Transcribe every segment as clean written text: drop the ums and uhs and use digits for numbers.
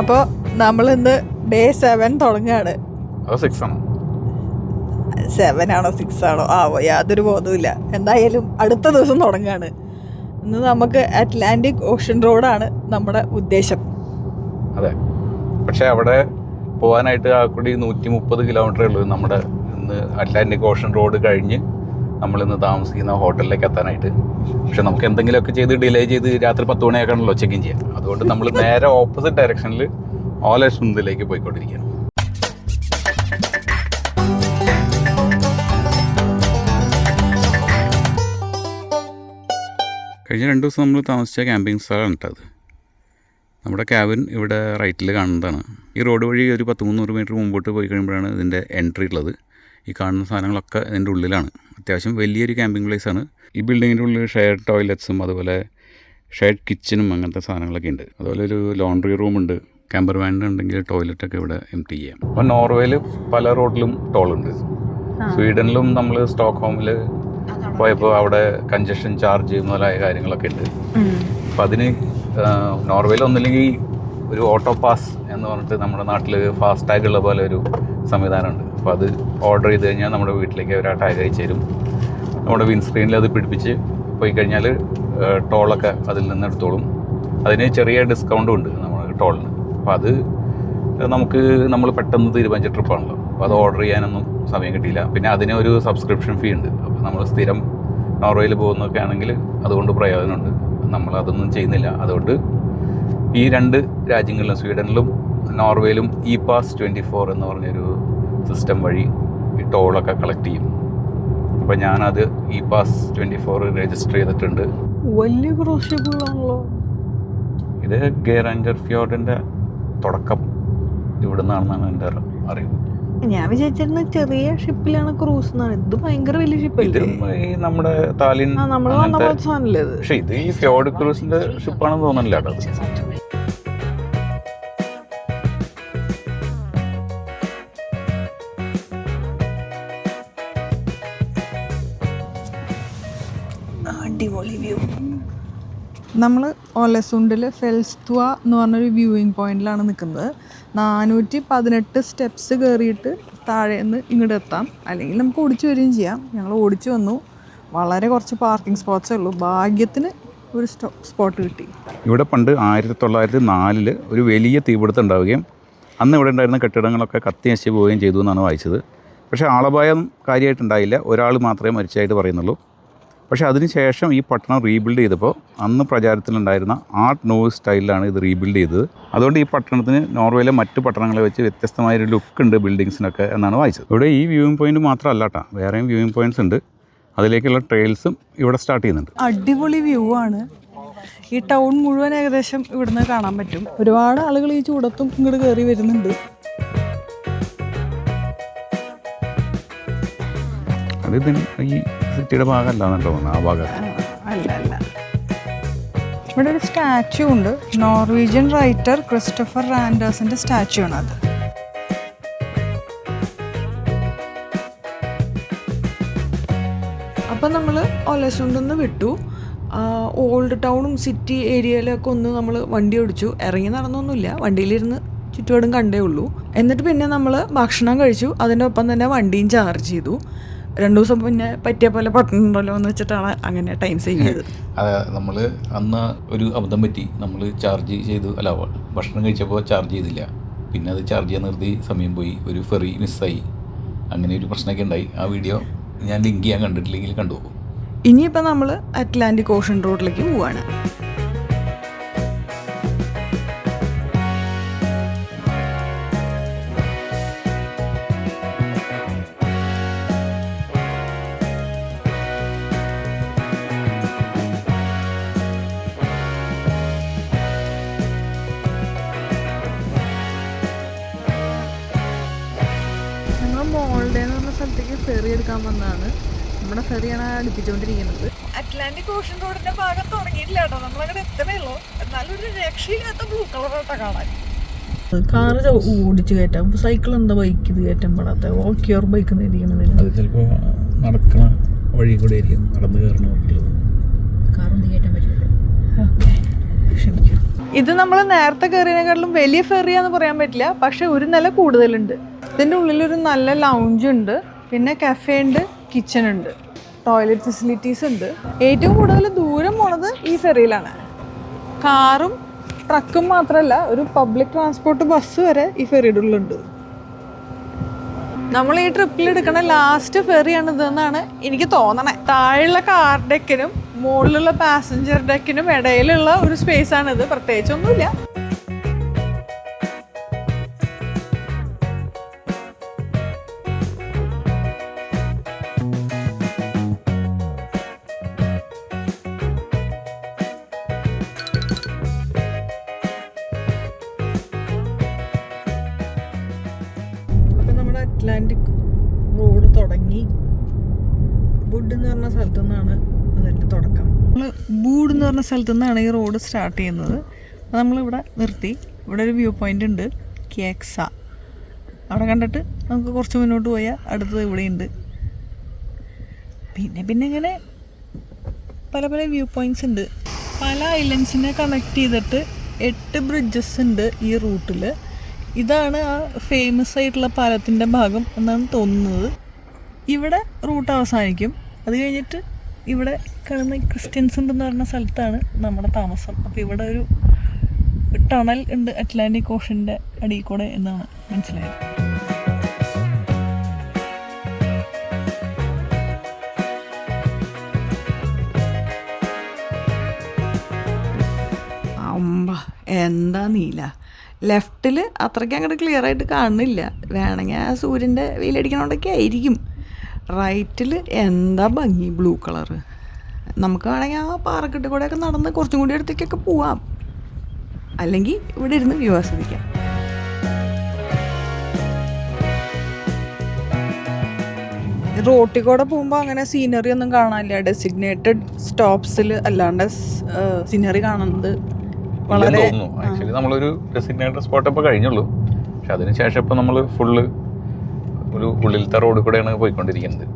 അപ്പോൾ നമ്മളിന്ന് ഡേ 7 തുടങ്ങുകയാണ്. 7 ആണോ 6 ആണോ യാതൊരു ബോധവുമില്ല. എന്തായാലും അടുത്ത ദിവസം തുടങ്ങുകയാണ്. ഇന്ന് നമുക്ക് അറ്റ്ലാന്റിക് ഓഷൻ റോഡാണ് നമ്മുടെ ഉദ്ദേശം. അതെ, പക്ഷെ അവിടെ പോകാനായിട്ട് ആ കൂടി 130 കിലോമീറ്ററേ ഉള്ളൂ. നമ്മുടെ ഇന്ന് അറ്റ്ലാന്റിക് ഓഷൻ റോഡ് കഴിഞ്ഞ് നമ്മളിന്ന് താമസിക്കുന്ന ഹോട്ടലിലേക്ക് എത്താനായിട്ട്. പക്ഷെ നമുക്ക് എന്തെങ്കിലുമൊക്കെ ചെയ്ത് ഡിലേ ചെയ്ത് രാത്രി 10 മണിയാക്കാണല്ലോ ചെക്കിൻ ചെയ്യാം. അതുകൊണ്ട് നമ്മൾ നേരെ ഓപ്പോസിറ്റ് ഡയറക്ഷനിൽ ഓലസുന്ദിലേക്ക് പോയിക്കൊണ്ടിരിക്കുകയാണ്. കഴിഞ്ഞ 2 ദിവസം നമ്മൾ താമസിച്ച ക്യാമ്പിംഗ് സ്ഥലമാണ് കേട്ടത്. നമ്മുടെ ക്യാബിൻ ഇവിടെ റൈറ്റിൽ കാണുന്നതാണ്. ഈ റോഡ് വഴി ഒരു 100-300 മീറ്റർ മുമ്പോട്ട് പോയി കഴിയുമ്പോഴാണ് ഇതിൻ്റെ എൻട്രി ഉള്ളത്. ഈ കാണുന്ന സാധനങ്ങളൊക്കെ ഇതിൻ്റെ ഉള്ളിലാണ്. അത്യാവശ്യം വലിയൊരു ക്യാമ്പിംഗ് പ്ലേസാണ്. ഈ ബിൽഡിങ്ങിൻ്റെ ഉള്ളിൽ ഷെയർഡ് ടോയ്ലറ്റ്സും അതുപോലെ ഷെയർഡ് കിച്ചനും അങ്ങനത്തെ സാധനങ്ങളൊക്കെ ഉണ്ട്. അതുപോലെ ഒരു ലോണ്ട്രി റൂമുണ്ട്. ക്യാമ്പർ വാനിൻ്റെ ഉണ്ടെങ്കിൽ ടോയ്ലറ്റൊക്കെ ഇവിടെ എംപ്റ്റി ചെയ്യാം. അപ്പോൾ നോർവേയിൽ പല റോഡിലും ടോളുണ്ട്. സ്വീഡനിലും നമ്മൾ സ്റ്റോക്ക്ഹോമിൽ പോയപ്പോൾ അവിടെ കൺജഷൻ ചാർജ് മുതലായ കാര്യങ്ങളൊക്കെ ഉണ്ട്. അപ്പം അതിന് നോർവേയിൽ ഒന്നില്ലെങ്കിൽ ഒരു ഓട്ടോ പാസ് എന്ന് പറഞ്ഞിട്ട് നമ്മുടെ നാട്ടിൽ ഫാസ്റ്റ് ടാഗ് ഉള്ള പോലെ ഒരു സംവിധാനമുണ്ട്. അപ്പോൾ അത് ഓർഡർ ചെയ്ത് കഴിഞ്ഞാൽ നമ്മുടെ വീട്ടിലേക്ക് അവർ ആ ടാഗ് അയച്ചു തരും. നമ്മുടെ വിൻസ്ക്രീനിൽ അത് പിടിപ്പിച്ച് പോയി കഴിഞ്ഞാൽ ടോളൊക്കെ അതിൽ നിന്ന് എടുത്തോളും. അതിന് ചെറിയ ഡിസ്കൗണ്ടും ഉണ്ട് നമ്മുടെ ടോളിന്. അപ്പോൾ അത് നമ്മൾ പെട്ടെന്ന് തീരുമാനിച്ച ട്രിപ്പാണല്ലോ. അപ്പോൾ അത് ഓർഡർ ചെയ്യാനൊന്നും സമയം കിട്ടിയില്ല. പിന്നെ അതിന് ഒരു സബ്സ്ക്രിപ്ഷൻ ഫീ ഉണ്ട്. അപ്പോൾ നമ്മൾ സ്ഥിരം നോർവേയിൽ പോകുന്നതൊക്കെ ആണെങ്കിൽ അതുകൊണ്ട് പ്രയോജനമുണ്ട്. നമ്മളതൊന്നും ചെയ്യുന്നില്ല. അതുകൊണ്ട് ഈ 2 രാജ്യങ്ങളിലും സ്വീഡനിലും നോർവേയിലും പാസ് 24 എന്ന് പറഞ്ഞൊരു സിസ്റ്റം വഴി ഈ ടോളൊക്കെ കളക്ട് ചെയ്യും. അപ്പോൾ ഞാനത് പാസ് 24 രജിസ്റ്റർ ചെയ്തിട്ടുണ്ട്. വലിയ ക്രൂസ് ഷിപ്പുകളാണല്ലോ ഇത് ഗെറാഞ്ചർ ഫ്യോർഡിൻ്റെ തുടക്കം ഇവിടെ നിന്നാണെന്നാണ് എൻ്റെ അറിവ്. ഞാൻ വിചാരിച്ചിരുന്ന ചെറിയ ഷിപ്പിലാണ് ക്രൂസ് എന്നാണ്. ഇത് ഭയങ്കര വലിയ ഷിപ്പല്ലേ? ഈ നമ്മുടെ താലിൻ നമ്മൾ വന്ന പോലത്തെ സാധനല്ലേ ഇത്? പക്ഷെ ഇത് ഈ ഫ്യോർഡ് ക്രൂസിന്റെ ഷിപ്പാണെന്ന് തോന്നുന്നില്ല കേട്ടോ. അടിപൊളി വ്യൂ. നമ്മൾ ഓലസുണ്ടിൽ ഫെൽസ്ത്വ എന്ന് പറഞ്ഞൊരു വ്യൂയിങ് പോയിന്റിലാണ് നിൽക്കുന്നത്. 418 സ്റ്റെപ്സ് കയറിയിട്ട് താഴേന്ന് ഇങ്ങോട്ട് എത്താം. അല്ലെങ്കിൽ നമുക്ക് ഓടിച്ചു വരികയും ചെയ്യാം. ഞങ്ങൾ ഓടിച്ചു വന്നു. വളരെ കുറച്ച് പാർക്കിംഗ് സ്പോട്ട്സേ ഉള്ളൂ. ഭാഗ്യത്തിന് ഒരു സ്പോട്ട് കിട്ടി. ഇവിടെ പണ്ട് 1904 ഒരു വലിയ തീപിടുത്തം ഉണ്ടാവുകയും അന്ന് ഇവിടെ ഉണ്ടായിരുന്ന കെട്ടിടങ്ങളൊക്കെ കത്തി നശിച്ച് പോവുകയും ചെയ്തു എന്നാണ് വായിച്ചത്. പക്ഷേ ആളപായം കാര്യമായിട്ടുണ്ടായില്ല. ഒരാൾ മാത്രമേ മരിച്ചതായിട്ട് പറയുന്നുള്ളൂ. പക്ഷേ അതിന് ശേഷം ഈ പട്ടണം റീബിൽഡ് ചെയ്തപ്പോൾ അന്ന് പ്രചാരത്തിലുണ്ടായിരുന്ന ആർട്ട് നൂവ് സ്റ്റൈലിലാണ് ഇത് റീബിൽഡ് ചെയ്തത്. അതുകൊണ്ട് ഈ പട്ടണത്തിന് നോർവേയിലെ മറ്റ് പട്ടണങ്ങളെ വെച്ച് വ്യത്യസ്തമായൊരു ലുക്ക് ഉണ്ട് ബിൽഡിങ്സിനൊക്കെ എന്നാണ് വായിച്ചത്. ഇവിടെ ഈ വ്യൂയിങ് പോയിന്റ് മാത്രമല്ല കേട്ടോ, വേറെയും വ്യൂയിങ് പോയിന്റ്സ് ഉണ്ട്. അതിലേക്കുള്ള ട്രെയിൽസും ഇവിടെ സ്റ്റാർട്ട് ചെയ്യുന്നുണ്ട്. അടിപൊളി വ്യൂ ആണ്. ഈ ടൗൺ മുഴുവൻ ഏകദേശം ഇവിടുന്ന് കാണാൻ പറ്റും. ഒരുപാട് ആളുകൾ ഈ ചൂടത്തും ഇങ്ങോട്ട് കയറി വരുന്നുണ്ട്. അത് ഈ സിറ്റിയുടെ ഭാഗമല്ലാന്ന് തോന്നുന്നു. ആ ഭാഗം അല്ല. ഇവിടെ ഒരു സ്റ്റാച്യു ഉണ്ട്. നോർവീജിയൻ റൈറ്റർ ക്രിസ്റ്റഫർ റാൻഡേഴ്സിന്റെ സ്റ്റാച്യു ആണ് അത്. അപ്പം നമ്മൾ ഒലസുണ്ടെന്ന് വിട്ടു. ഓൾഡ് ടൗണും സിറ്റി ഏരിയയിലൊക്കെ ഒന്ന് നമ്മൾ വണ്ടി ഓടിച്ചു. ഇറങ്ങി നടന്നൊന്നുമില്ല, വണ്ടിയിലിരുന്ന് ചുറ്റുപാടും കണ്ടേ ഉള്ളൂ. എന്നിട്ട് പിന്നെ നമ്മൾ ഭക്ഷണം കഴിച്ചു. അതിൻ്റെ ഒപ്പം തന്നെ വണ്ടിയും ചാർജ് ചെയ്തു. 2 ദിവസം പിന്നെ പറ്റിയ പോലെ പട്ടണമുണ്ടല്ലോ എന്ന് വെച്ചിട്ടാണ് അങ്ങനെ ടൈം സേവ് ചെയ്തത്. അതെ, നമ്മൾ അന്ന് ഒരു അബദ്ധം പറ്റി. നമ്മൾ ചാർജ് ചെയ്തു, അല്ല ഭക്ഷണം കഴിച്ചപ്പോൾ ചാർജ് ചെയ്തില്ല. പിന്നെ അത് ചാർജ് ചെയ്യാൻ നിർത്തി, സമയം പോയി, ഒരു ഫെറി മിസ്സായി, അങ്ങനെ ഒരു പ്രശ്നമൊക്കെ ഉണ്ടായി. ആ വീഡിയോ ഞാൻ ലിങ്ക് ചെയ്യാൻ കണ്ടിട്ടില്ലെങ്കിൽ കണ്ടുപോകും. ഇനിയിപ്പോൾ നമ്മൾ അറ്റ്ലാന്റിക് ഓഷൻ റോഡിലേക്ക് പോവാണ്. മോൾഡേ എന്ന് പറഞ്ഞ സ്ഥലത്തേക്ക് ഫെറി എടുക്കാൻ വന്നതാണ്. നമ്മുടെ ഫെറിയാണ് അടുപ്പിച്ചുകൊണ്ടിരിക്കുന്നത്. അറ്റ്ലാന്റിക് ഓഷൻ റോഡിന്റെ ഭാഗം തുടങ്ങിയിട്ടില്ല കേട്ടോ. നമ്മളങ്ങനെ എത്തണേ ഉള്ളൂ. എന്നാലും ഒരു രക്ഷയില്ലാത്ത ബ്ലൂ കളറായിട്ടാ കാണാൻ. കാറ് ഓടിച്ച് കയറ്റാം. സൈക്കിൾ എന്താ ബൈക്ക് ഇത് കയറ്റാൻ പാടാത്ത? ഓക്കെയോർ ബൈക്ക് ഇരിക്കണത് അത് ചിലപ്പോൾ നടക്കണ വഴി കൂടെ ആയിരിക്കും, നടന്നു കയറണ വഴിയുള്ളത്. കാറൊന്നും കയറ്റാൻ പറ്റില്ല. ഓക്കെ, ക്ഷമിക്കും. ഇത് നമ്മൾ നേരത്തെ കയറിയതിനെക്കാട്ടിലും വലിയ ഫെറിയാന്ന് പറയാൻ പറ്റില്ല, പക്ഷെ ഒരു നില കൂടുതലുണ്ട്. ഇതിൻ്റെ ഉള്ളിലൊരു നല്ല ലൗഞ്ച് ഉണ്ട്, പിന്നെ കഫേ ഉണ്ട്, കിച്ചൺ ഉണ്ട്, ടോയ്ലറ്റ് ഫെസിലിറ്റീസ് ഉണ്ട്. ഏറ്റവും കൂടുതൽ ദൂരം പോണത് ഈ ഫെറിയിലാണ്. കാറും ട്രക്കും മാത്രമല്ല, ഒരു പബ്ലിക് ട്രാൻസ്പോർട്ട് ബസ് വരെ ഈ ഫെറിയുടെ ഉള്ളിലുണ്ട്. നമ്മൾ ഈ ട്രിപ്പിൽ എടുക്കണ ലാസ്റ്റ് ഫെറിയാണ് ഇതെന്നാണ് എനിക്ക് തോന്നണേ. താഴെയുള്ള കാർ ഡെക്കിനും മുകളിലുള്ള പാസഞ്ചർ ഡെക്കിനും ഇടയിലുള്ള ഒരു സ്പേസ് ആണിത്, പ്രത്യേകിച്ചൊന്നുമില്ല. അറ്റ്ലാന്റിക് റോഡ് തുടങ്ങി ബുഡ് എന്ന് പറഞ്ഞ സ്ഥലത്തു നിന്നാണ് അതിൻ്റെ തുടക്കം. നമ്മൾ ബൂഡ് എന്ന് പറഞ്ഞ സ്ഥലത്തു നിന്നാണ് ഈ റോഡ് സ്റ്റാർട്ട് ചെയ്യുന്നത്. നമ്മളിവിടെ നിർത്തി. ഇവിടെ ഒരു വ്യൂ പോയിൻ്റ് ഉണ്ട്, ക്യാക്സ. അവിടെ കണ്ടിട്ട് നമുക്ക് കുറച്ച് മുന്നോട്ട് പോയാൽ അടുത്തത് ഇവിടെയുണ്ട്. പിന്നെ ഇങ്ങനെ പല പല വ്യൂ പോയിൻറ്റ്സ് ഉണ്ട്. പല ഐലൻഡ്സിനെ കണക്ട് ചെയ്തിട്ട് 8 ബ്രിഡ്ജസ് ഉണ്ട് ഈ റൂട്ടിൽ. ഇതാണ് ആ ഫേമസ് ആയിട്ടുള്ള പാലത്തിൻ്റെ ഭാഗം എന്നാണ് തോന്നുന്നത്. ഇവിടെ റൂട്ട് അവസാനിക്കും. അത് കഴിഞ്ഞിട്ട് ഇവിടെ കാണുന്ന ക്രിസ്ത്യൻസ് ഉണ്ടെന്ന് പറഞ്ഞ സ്ഥലത്താണ് നമ്മുടെ താമസം. അപ്പോൾ ഇവിടെ ഒരു ടണൽ ഉണ്ട് അറ്റ്ലാന്റിക് ഓഷൻ്റെ അടിയിൽ കൂടെ എന്നാണ് മനസ്സിലായത്. എന്താ നീല ലെഫ്റ്റിൽ അത്രയ്ക്ക് അങ്ങോട്ട് ക്ലിയർ ആയിട്ട് കാണുന്നില്ല. വേണമെങ്കിൽ ആ സൂര്യൻ്റെ വെയിലടിക്കണോണ്ടൊക്കെ ആയിരിക്കും. റൈറ്റിൽ എന്താ ഭംഗി, ബ്ലൂ കളറ്. നമുക്ക് വേണമെങ്കിൽ ആ പാറക്കെട്ട് കൂടെയൊക്കെ നടന്ന് കുറച്ചും കൂടി അടുത്തേക്കൊക്കെ പോവാം, അല്ലെങ്കിൽ ഇവിടെ ഇരുന്ന് വ്യൂ ആസ്വദിക്കാം. റോട്ടിൽ കൂടെ പോകുമ്പോൾ അങ്ങനെ സീനറി ഒന്നും കാണാനില്ല. ഡെസിഗ്നേറ്റഡ് സ്റ്റോപ്സിൽ അല്ലാണ്ട് സീനറി കാണുന്നത് വളരെ ആക്ച്വലി നമ്മളൊരു ഡെസിഗ്നേറ്റഡ് സ്പോട്ട് ഇപ്പോൾ കഴിഞ്ഞുള്ളൂ. പക്ഷെ അതിന് ശേഷം ഇപ്പോൾ നമ്മൾ ഫുള്ള് ഒരു ഉള്ളിലത്തെ റോഡിൽ കൂടെയാണ് പോയിക്കൊണ്ടിരിക്കുന്നത്.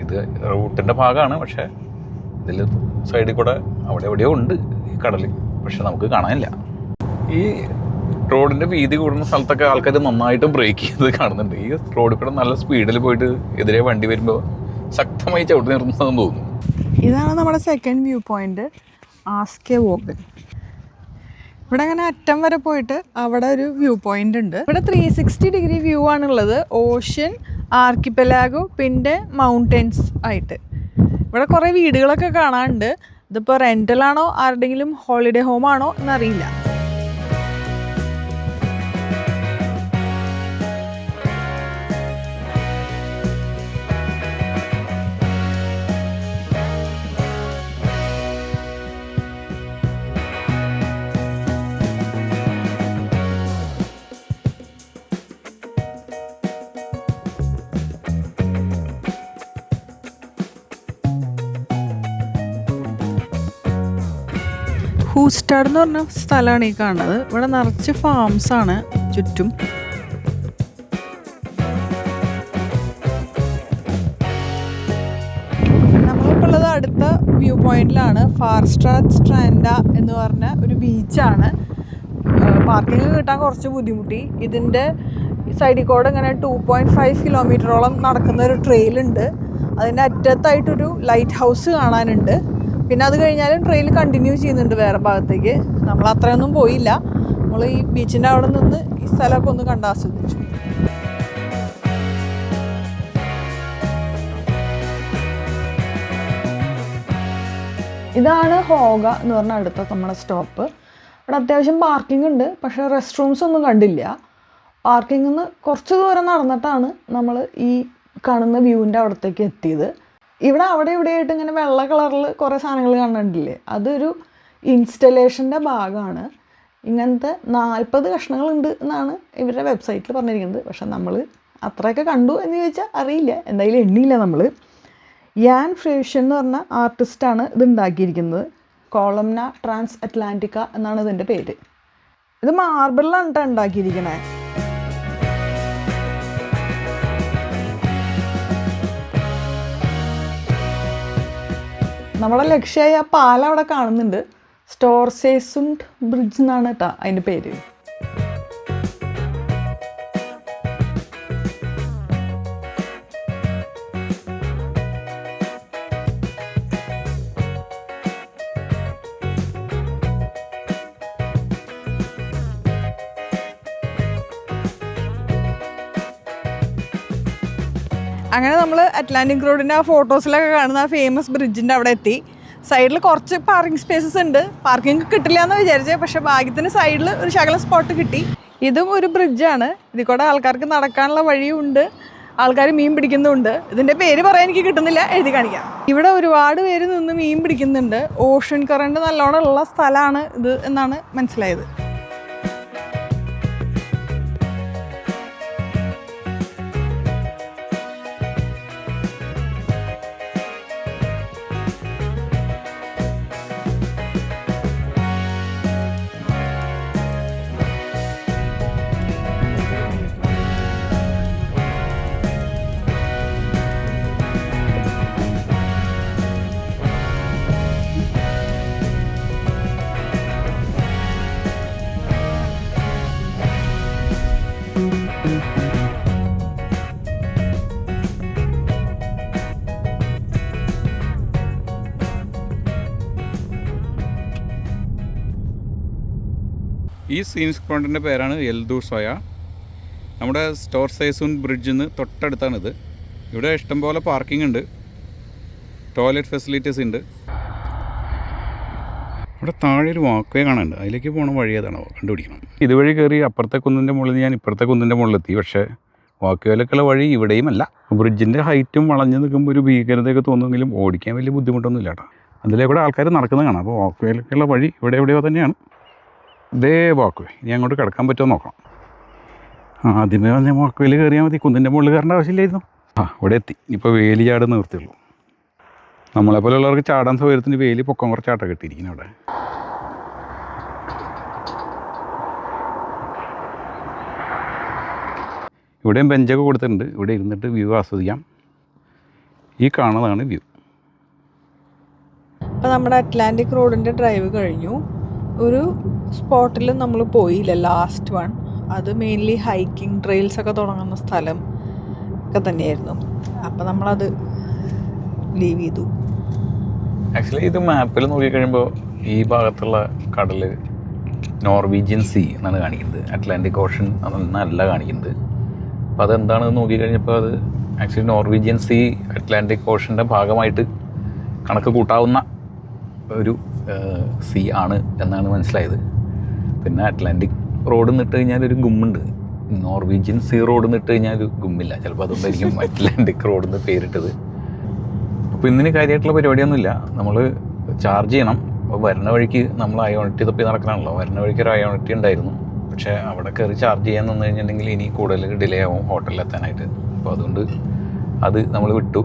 ഇത് റൂട്ടിൻ്റെ ഭാഗമാണ്, പക്ഷേ ഇതിൽ സൈഡിൽ കൂടെ അവിടെ എവിടെയോ ഉണ്ട് ഈ കടൽ, പക്ഷെ നമുക്ക് കാണാനില്ല. ഈ റോഡിൻ്റെ വീതി കൂടുന്ന സ്ഥലത്തൊക്കെ ആൾക്കാർ നന്നായിട്ട് ബ്രേക്ക് ചെയ്ത് കാണുന്നുണ്ട്. ഈ റോഡിൽ കൂടെ നല്ല സ്പീഡിൽ പോയിട്ട് എതിരെ വണ്ടി വരുമ്പോൾ ശക്തമായി ചവിട്ടി നിർത്തുന്നതെന്ന് തോന്നുന്നു. ഇതാണ് നമ്മുടെ സെക്കൻഡ് വ്യൂ പോയിന്റ്, ആസ്കെ വോഗൻ. ഇവിടെ അങ്ങനെ അറ്റം വരെ പോയിട്ട് അവിടെ ഒരു വ്യൂ പോയിന്റ് ഉണ്ട്. ഇവിടെ 360 ഡിഗ്രി വ്യൂ ആണുള്ളത്, ഓഷ്യൻ, ആർക്കിപ്പലാഗോ, പിന്നെ മൗണ്ടൻസ് ആയിട്ട്. ഇവിടെ കുറേ വീടുകളൊക്കെ കാണാനുണ്ട്. ഇതിപ്പോൾ റെൻ്റലാണോ ആരുടെങ്കിലും ഹോളിഡേ ഹോം ആണോ എന്നറിയില്ല. ഹൂസ്റ്റാഡ് എന്ന് പറഞ്ഞ സ്ഥലമാണ് ഈ കാണുന്നത്. ഇവിടെ നിറച്ച് ഫാംസാണ് ചുറ്റും. നമ്മളിപ്പോൾ ഉള്ളത് അടുത്ത വ്യൂ പോയിന്റിലാണ്. ഫാർസ്ട്രാറ്റ് സ്ട്രാൻഡ എന്ന് പറഞ്ഞ ഒരു ബീച്ചാണ്. പാർക്കിംഗ് കിട്ടാൻ കുറച്ച് ബുദ്ധിമുട്ടി. ഇതിൻ്റെ സൈഡിൽ കൂടെ ഇങ്ങനെ 2.5 കിലോമീറ്ററോളം നടക്കുന്ന ഒരു ട്രെയിലുണ്ട്. അതിൻ്റെ അറ്റത്തായിട്ടൊരു ലൈറ്റ് ഹൗസ് കാണാനുണ്ട്. പിന്നെ അത് കഴിഞ്ഞാലും ട്രെയിൽ കണ്ടിന്യൂ ചെയ്യുന്നുണ്ട് വേറെ ഭാഗത്തേക്ക്. നമ്മൾ അത്രയൊന്നും പോയില്ല. നമ്മൾ ഈ ബീച്ചിൻ്റെ അവിടെ നിന്ന് ഈ സ്ഥലമൊക്കെ ഒന്ന് കണ്ടാസ്വദിച്ചു. ഇതാണ് ഹോഗ എന്ന് പറഞ്ഞ അടുത്ത നമ്മുടെ സ്റ്റോപ്പ്. ഇവിടെ അത്യാവശ്യം പാർക്കിംഗ് ഉണ്ട്, പക്ഷേ റെസ്റ്റ് റൂംസ് ഒന്നും കണ്ടില്ല. പാർക്കിങ്ങിൽ നിന്ന് കുറച്ച് ദൂരം നടന്നിട്ടാണ് നമ്മൾ ഈ കാണുന്ന വ്യൂവിൻ്റെ അവിടത്തേക്ക് എത്തിയത്. ഇവിടെ അവിടെ ഇവിടെയായിട്ട് ഇങ്ങനെ വെള്ള കളറിൽ കുറേ സാധനങ്ങൾ കാണുന്നുണ്ടില്ലേ, അതൊരു ഇൻസ്റ്റലേഷൻ്റെ ഭാഗമാണ്. ഇങ്ങനത്തെ 40 കഷ്ണങ്ങളുണ്ട് എന്നാണ് ഇവരുടെ വെബ്സൈറ്റിൽ പറഞ്ഞിരിക്കുന്നത്. പക്ഷെ നമ്മൾ അത്രയൊക്കെ കണ്ടു എന്ന് ചോദിച്ചാൽ അറിയില്ല, എന്തായാലും എണ്ണിയില്ല നമ്മൾ. യാൻ ഫ്രേഷ്യൻ എന്ന് പറഞ്ഞ ആർട്ടിസ്റ്റാണ് ഇത് ഉണ്ടാക്കിയിരിക്കുന്നത്. കോളംന ട്രാൻസ് അറ്റ്ലാന്റിക്ക എന്നാണ് ഇതിൻ്റെ പേര്. ഇത് മാർബിളിലാണ് കേട്ടോ ഉണ്ടാക്കിയിരിക്കണേ. നമ്മുടെ ലക്ഷ്യമായ ആ പാലം അവിടെ കാണുന്നുണ്ട്. സ്റ്റോർസേസുണ്ട് ബ്രിഡ്ജ് എന്നാണ് കേട്ടോ അതിൻ്റെ പേര്. അങ്ങനെ നമ്മൾ അറ്റ്ലാന്റിക് റോഡിൻ്റെ ആ ഫോട്ടോസിലൊക്കെ കാണുന്ന ആ ഫേമസ് ബ്രിഡ്ജിൻ്റെ അവിടെ എത്തി. സൈഡിൽ കുറച്ച് പാർക്കിംഗ് സ്പേസസ് ഉണ്ട്. പാർക്കിംഗ് കിട്ടില്ല എന്ന് വിചാരിച്ചത്, പക്ഷേ ഭാഗ്യത്തിന് സൈഡിൽ ഒരു ശകലം സ്പോട്ട് കിട്ടി. ഇതും ഒരു ബ്രിഡ്ജാണ്. ഇതിൽ കൂടെ ആൾക്കാർക്ക് നടക്കാനുള്ള വഴിയുണ്ട്, ആൾക്കാർ മീൻ പിടിക്കുന്നുമുണ്ട്. ഇതിൻ്റെ പേര് പറയാൻ എനിക്ക് കിട്ടുന്നില്ല, എഴുതി കാണിക്കാം. ഇവിടെ ഒരുപാട് പേര് നിന്ന് മീൻ പിടിക്കുന്നുണ്ട്. ഓഷൻ കറണ്ട് നല്ലോണം ഉള്ള സ്ഥലമാണ് ഇത് എന്നാണ് മനസ്സിലായത്. ഈ സീനിക് പോയിൻറ്റിൻ്റെ പേരാണ് എൽദൂസോയ. നമ്മുടെ സ്റ്റോർസേസുണ്ട് ബ്രിഡ്ജിൽ നിന്ന് തൊട്ടടുത്താണിത്. ഇവിടെ ഇഷ്ടംപോലെ പാർക്കിംഗ് ഉണ്ട്, ടോയ്ലറ്റ് ഫെസിലിറ്റീസ് ഉണ്ട്. ഇവിടെ താഴെ ഒരു വാക്വേ കാണാനുണ്ട്, അതിലേക്ക് പോകണ വഴി ഏതാണോ കണ്ടുപിടിക്കണം. ഇതുവഴി കയറി അപ്പുറത്തെ കുന്നിൻ്റെ മുകളിൽ ഞാൻ ഇപ്പുറത്തെ കുന്നിൻ്റെ മുകളിലെത്തി. പക്ഷേ വാക്വേയിലേക്കുള്ള വഴി ഇവിടെയും അല്ല. ബ്രിഡ്ജിൻ്റെ ഹൈറ്റും വളഞ്ഞ് നിൽക്കുമ്പോൾ ഒരു ഭീകരതയൊക്കെ തോന്നുമെങ്കിലും ഓടിക്കാൻ വലിയ ബുദ്ധിമുട്ടൊന്നും ഇല്ല കേട്ടോ. അതിലേക്കൂടെ ആൾക്കാർ നടക്കുന്നത് കാണാം. അപ്പോൾ വാക്വേയിലേക്കുള്ള വഴി ഇവിടെ എവിടെയോ തന്നെയാണ്. ഇതേ വാക്വേ. ഇനി അങ്ങോട്ട് കിടക്കാൻ പറ്റുമോ നോക്കാം. ആദ്യമേ വന്ന വാക്വേയിൽ കയറിയാൽ മതി, കുന്നിൻ്റെ മുകളിൽ കയറേണ്ട ആവശ്യമില്ലായിരുന്നു. ഇവിടെ എത്തി. ഇപ്പോൾ വേലി ചാട് നിർത്തിയുള്ളൂ. നമ്മളെപ്പോലുള്ളവർക്ക് ചാടാൻ സൗകര്യത്തിന് വേലി പൊക്കം കുറച്ച് ചാട്ടം കെട്ടിയിരിക്കുന്നു അവിടെ. ഇവിടെയും ബെഞ്ചൊക്കെ കൊടുത്തിട്ടുണ്ട്. ഇവിടെ ഇരുന്നിട്ട് വ്യൂ ആസ്വദിക്കാം. ഈ കാണുന്നതാണ് വ്യൂ. അപ്പോൾ നമ്മുടെ അറ്റ്ലാന്റിക് റോഡിൻ്റെ ഡ്രൈവ് കഴിഞ്ഞു. ഒരു സ്പോട്ടിൽ നമ്മൾ പോയില്ല, ലാസ്റ്റ് വൺ. അത് മെയിൻലി ഹൈക്കിംഗ് ട്രെയിൽസൊക്കെ തുടങ്ങുന്ന സ്ഥലം ഒക്കെ തന്നെയായിരുന്നു. അപ്പോൾ നമ്മളത് ലീവ് ചെയ്തു. ആക്ച്വലി ഇത് മാപ്പിൽ നോക്കിക്കഴിയുമ്പോൾ ഈ ഭാഗത്തുള്ള കടൽ നോർവീജിയൻ സീ എന്നാണ് കാണിക്കുന്നത്, അറ്റ്ലാന്റിക് ഓഷൻ എന്നല്ല കാണിക്കുന്നത്. അപ്പോൾ അതെന്താണെന്ന് നോക്കിക്കഴിഞ്ഞപ്പോൾ അത് ആക്ച്വലി നോർവീജിയൻ സീ അറ്റ്ലാന്റിക് ഓഷൻ്റെ ഭാഗമായിട്ട് കണക്ക് കൂട്ടാവുന്ന ഒരു സീ ആണ് എന്നാണ് മനസ്സിലായത്. പിന്നെ അറ്റ്ലാന്റിക് റോഡ് നിട്ട് കഴിഞ്ഞാൽ ഒരു ഗുമ്മുണ്ട്, നോർവീജിയൻ സീ റോഡ് നിട്ട് കഴിഞ്ഞാൽ ഒരു ഗുമ്മില്ല. ചിലപ്പോൾ അതുകൊണ്ടായിരിക്കും അറ്റ്ലാന്റിക് റോഡ് എന്ന് പേരിട്ടത്. അപ്പോൾ ഇന്നിന് കാര്യമായിട്ടുള്ള പരിപാടിയൊന്നുമില്ല. നമ്മൾ ചാർജ് ചെയ്യണം. അപ്പോൾ വരുന്ന വഴിക്ക് നമ്മൾ അയോണിറ്റി തപ്പി നടക്കണമല്ലോ. വരുന്ന വഴിക്ക് ഒരു അയോണിറ്റി ഉണ്ടായിരുന്നു, പക്ഷേ അവിടെ കയറി ചാർജ് ചെയ്യാൻ നിന്ന് കഴിഞ്ഞിട്ടുണ്ടെങ്കിൽ ഇനി കൂടുതൽ ഡിലേ ആവും ഹോട്ടലിലെത്താനായിട്ട്. അപ്പോൾ അതുകൊണ്ട് അത് നമ്മൾ വിട്ടു.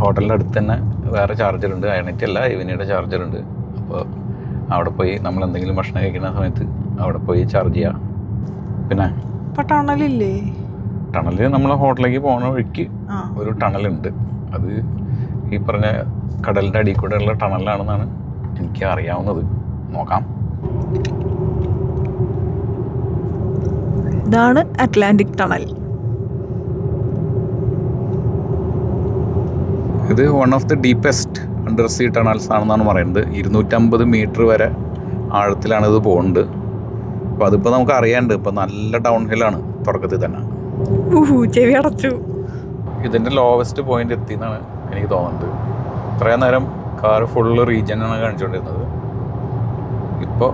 ഹോട്ടലിൻ്റെ അടുത്ത് തന്നെ വേറെ ചാർജറുണ്ട്, അയോണിറ്റി അല്ല ഇവനിയുടെ ചാർജറുണ്ട്. അപ്പോൾ അവിടെ പോയി നമ്മൾ എന്തെങ്കിലും ഭക്ഷണം കഴിക്കുന്ന സമയത്ത് അവിടെ പോയി ചാർജ് ചെയ്യാം. പിന്നെ ഇപ്പോൾ ടണലില്ലേ? ടണൽ നമ്മൾ ഹോട്ടലിലേക്ക് പോകുന്ന വഴിക്ക് ഒരു ടണലുണ്ട്. അത് ഈ പറഞ്ഞ കടലിൻ്റെ അടിയിൽ കൂടെ ഉള്ള ടണലാണെന്നാണ് എനിക്ക് അറിയാവുന്നത്. നോക്കാം. ഇതാണ് അറ്റ്ലാന്റിക് ടണൽ. ഇത് one of the deepest under see tunnels ആണെന്നാണ് പറയുന്നത്. 250 മീറ്റർ വരെ ആഴത്തിലാണ് ഇത് പോകുന്നത്. അപ്പോൾ അതിപ്പോൾ നമുക്ക് അറിയാണ്ട് ഇപ്പോൾ നല്ല ഡൗൺ ഹില്ലാണ് തുടക്കത്തിൽ തന്നെ. ചെവി അടച്ചു. ഇതിൻ്റെ ലോവസ്റ്റ് പോയിന്റ് എത്തി എന്നാണ് എനിക്ക് തോന്നുന്നത്. ഇത്രയും നേരം കാർ ഫുള്ള് റീജിയനാണ് കാണിച്ചുകൊണ്ടിരുന്നത്. ഇപ്പോൾ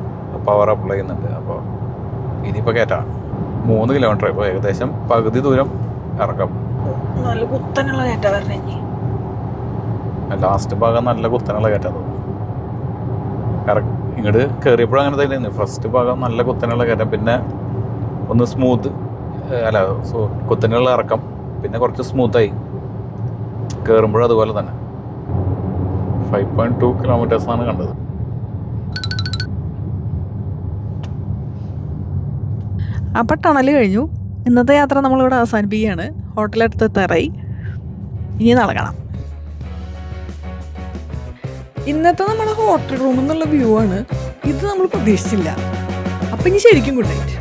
പവർ അപ്ലൈ ചെയ്യുന്നുണ്ട്. അപ്പോൾ ഇനിയിപ്പോൾ കയറ്റാം. 3 കിലോമീറ്റർ. ഇപ്പോൾ ഏകദേശം പകുതി ദൂരം ഇറക്കാം. നല്ല കുത്തനുള്ള കയറ്റാ പറഞ്ഞേ. ലാസ്റ്റ് ഭാഗം നല്ല കുത്തനുള്ള കയറ്റാൻ തോന്നുന്നു. കറക്റ്റ് ഇങ്ങോട്ട് കയറിയപ്പോഴും അങ്ങനെ തന്നെയായിരുന്നു. ഫസ്റ്റ് ഭാഗം നല്ല കുത്തനുള്ള കയറ്റം, പിന്നെ ഒന്ന് സ്മൂത്ത് കുത്തനുള്ള ഇറക്കം, പിന്നെ കുറച്ച് സ്മൂത്തായി കയറുമ്പോഴും അതുപോലെ തന്നെ. 5.2 കിലോമീറ്റേഴ്സാണ് കണ്ടത്. അപ്പം ടണൽ കഴിഞ്ഞു. ഇന്നത്തെ യാത്ര നമ്മളിവിടെ അവസാനിപ്പിക്കുകയാണ്. ഹോട്ടലടുത്ത് എത്താറായി. ഇനി നടക്കണം. ഇന്നത്തെ നമ്മുടെ ഹോട്ടൽ റൂമിൽ നിന്നുള്ള വ്യൂ ആണ്. ഇത് നമ്മൾ പ്രതീക്ഷിച്ചില്ല. അപ്പം ഇനി ശരിക്കും ഗുഡ് നൈറ്റ്.